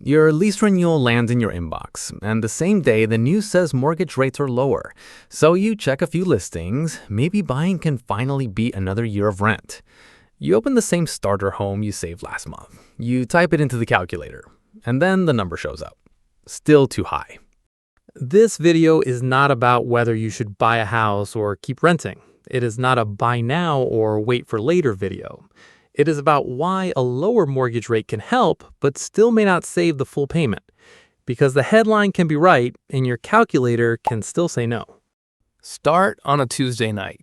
Your lease renewal lands in your inbox, and the same day the news says mortgage rates are lower. So you check a few listings, maybe buying can finally beat another year of rent. You open the same starter home you saved last month. You type it into the calculator, and then the number shows up. Still too high. This video is not about whether you should buy a house or keep renting. It is not a buy now or wait for later video. It is about why a lower mortgage rate can help, but still may not save the full payment. Because the headline can be right, and your calculator can still say no. Start on a Tuesday night.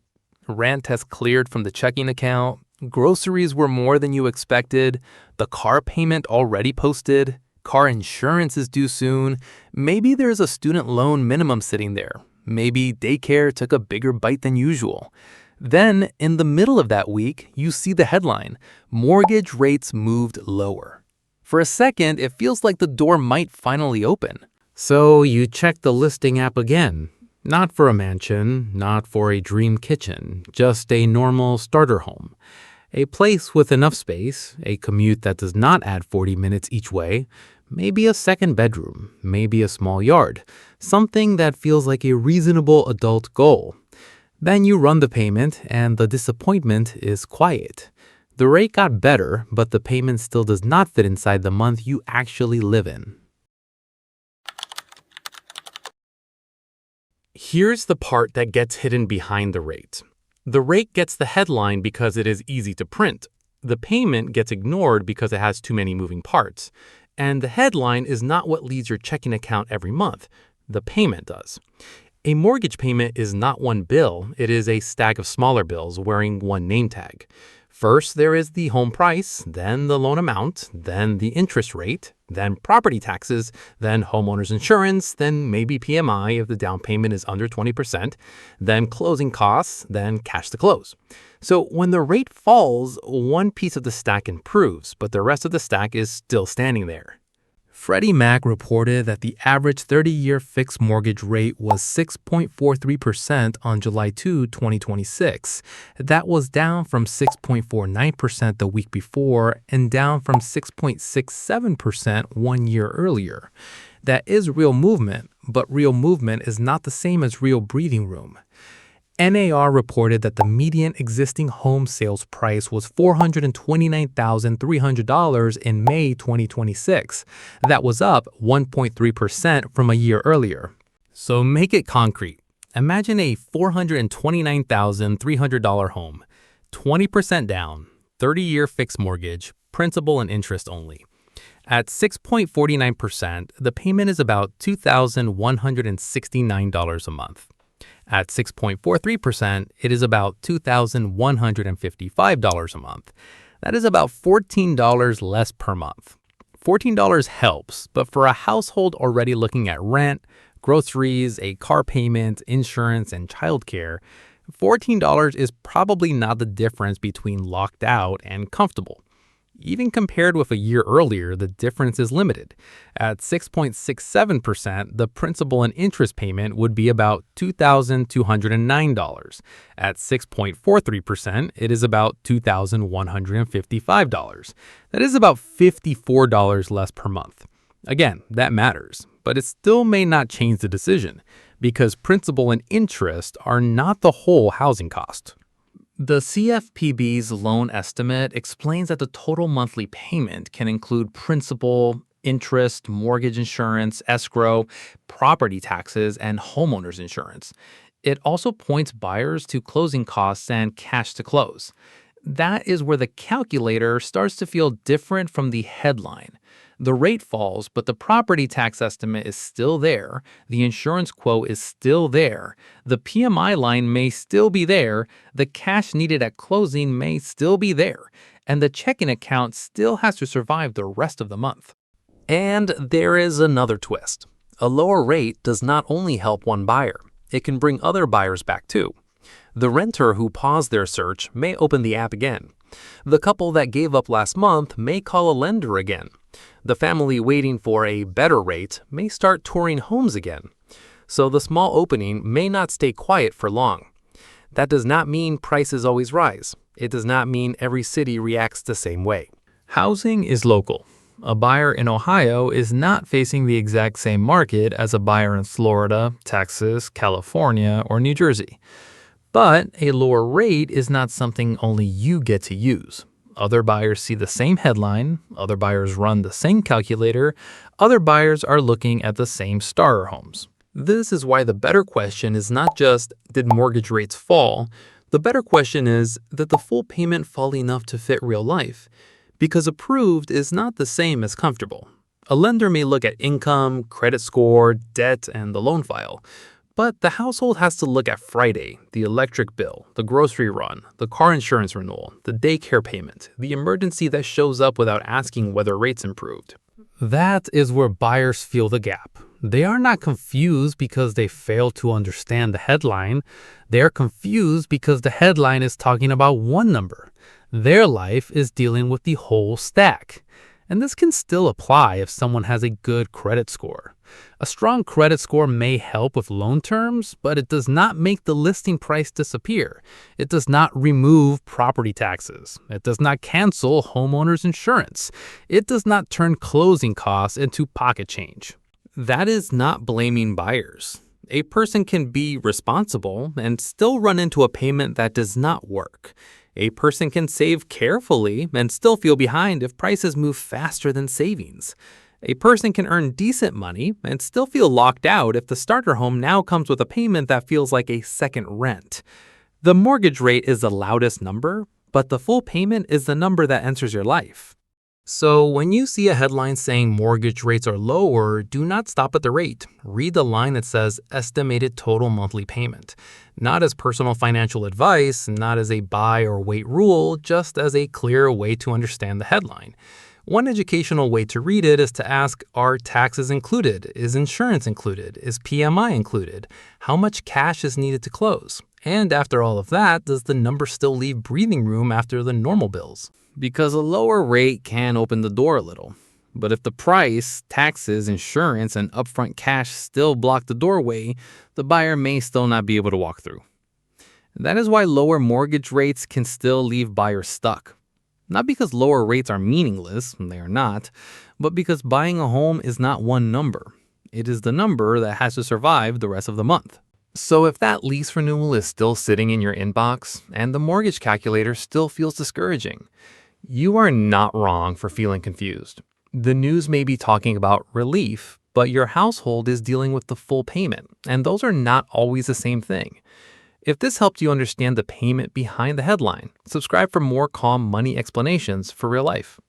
Rent has cleared from the checking account. Groceries were more than you expected. The car payment already posted. Car insurance is due soon. Maybe there's a student loan minimum sitting there. Maybe daycare took a bigger bite than usual. Then, in the middle of that week, you see the headline, mortgage rates moved lower. For a second, it feels like the door might finally open. So you check the listing app again. Not for a mansion, not for a dream kitchen, just a normal starter home. A place with enough space, a commute that does not add 40 minutes each way, maybe a second bedroom, maybe a small yard, something that feels like a reasonable adult goal. Then you run the payment, and the disappointment is quiet. The rate got better, but the payment still does not fit inside the month you actually live in. Here's the part that gets hidden behind the rate. The rate gets the headline because it is easy to print. The payment gets ignored because it has too many moving parts. And the headline is not what leads your checking account every month. The payment does. A mortgage payment is not one bill, it is a stack of smaller bills wearing one name tag. First, there is the home price, then the loan amount, then the interest rate, then property taxes, then homeowners insurance, then maybe PMI if the down payment is under 20%, then closing costs, then cash to close. So when the rate falls, one piece of the stack improves, but the rest of the stack is still standing there. Freddie Mac reported that the average 30-year fixed mortgage rate was 6.43% on July 2, 2026. That was down from 6.49% the week before and down from 6.67% 1 year earlier. That is real movement, but real movement is not the same as real breathing room. NAR reported that the median existing home sales price was $429,300 in May 2026. That was up 1.3% from a year earlier. So make it concrete. Imagine a $429,300 home, 20% down, 30-year fixed mortgage, principal and interest only. At 6.49%, the payment is about $2,169 a month. At 6.43%, it is about $2,155 a month. That is about $14 less per month. $14 helps, but for a household already looking at rent, groceries, a car payment, insurance, and childcare, $14 is probably not the difference between locked out and comfortable. Even compared with a year earlier, the difference is limited. At 6.67%, the principal and interest payment would be about $2,209. At 6.43%, it is about $2,155. That is about $54 less per month. Again, that matters, but it still may not change the decision because principal and interest are not the whole housing cost. The CFPB's loan estimate explains that the total monthly payment can include principal, interest, mortgage insurance, escrow, property taxes, and homeowners insurance. It also points buyers to closing costs and cash to close. That is where the calculator starts to feel different from the headline. The rate falls, but the property tax estimate is still there, the insurance quote is still there, the PMI line may still be there, the cash needed at closing may still be there, and the checking account still has to survive the rest of the month. And there is another twist. A lower rate does not only help one buyer, it can bring other buyers back too. The renter who paused their search may open the app again. The couple that gave up last month may call a lender again. The family waiting for a better rate may start touring homes again. So the small opening may not stay quiet for long. That does not mean prices always rise. It does not mean every city reacts the same way. Housing is local. A buyer in Ohio is not facing the exact same market as a buyer in Florida, Texas, California, or New Jersey. But a lower rate is not something only you get to use. Other buyers see the same headline, other buyers run the same calculator, other buyers are looking at the same starter homes. This is why the better question is not just, did mortgage rates fall? The better question is, did the full payment fall enough to fit real life? Because approved is not the same as comfortable. A lender may look at income, credit score, debt, and the loan file. But the household has to look at Friday, the electric bill, the grocery run, the car insurance renewal, the daycare payment, the emergency that shows up without asking whether rates improved. That is where buyers feel the gap. They are not confused because they fail to understand the headline. They are confused because the headline is talking about one number. Their life is dealing with the whole stack. And this can still apply if someone has a good credit score. A strong credit score may help with loan terms, but it does not make the listing price disappear. It does not remove property taxes. It does not cancel homeowners insurance. It does not turn closing costs into pocket change. That is not blaming buyers. A person can be responsible and still run into a payment that does not work. A person can save carefully and still feel behind if prices move faster than savings. A person can earn decent money and still feel locked out if the starter home now comes with a payment that feels like a second rent. The mortgage rate is the loudest number, but the full payment is the number that enters your life. So when you see a headline saying mortgage rates are lower, do not stop at the rate. Read the line that says estimated total monthly payment. Not as personal financial advice, not as a buy or wait rule, just as a clear way to understand the headline. One educational way to read it is to ask, are taxes included? Is insurance included? Is PMI included? How much cash is needed to close? And after all of that, does the number still leave breathing room after the normal bills? Because a lower rate can open the door a little. But if the price, taxes, insurance, and upfront cash still block the doorway, the buyer may still not be able to walk through. That is why lower mortgage rates can still leave buyers stuck. Not because lower rates are meaningless, they are not, but because buying a home is not one number. It is the number that has to survive the rest of the month. So if that lease renewal is still sitting in your inbox and the mortgage calculator still feels discouraging, you are not wrong for feeling confused. The news may be talking about relief, but your household is dealing with the full payment, and those are not always the same thing. If this helped you understand the payment behind the headline, subscribe for more calm money explanations for real life.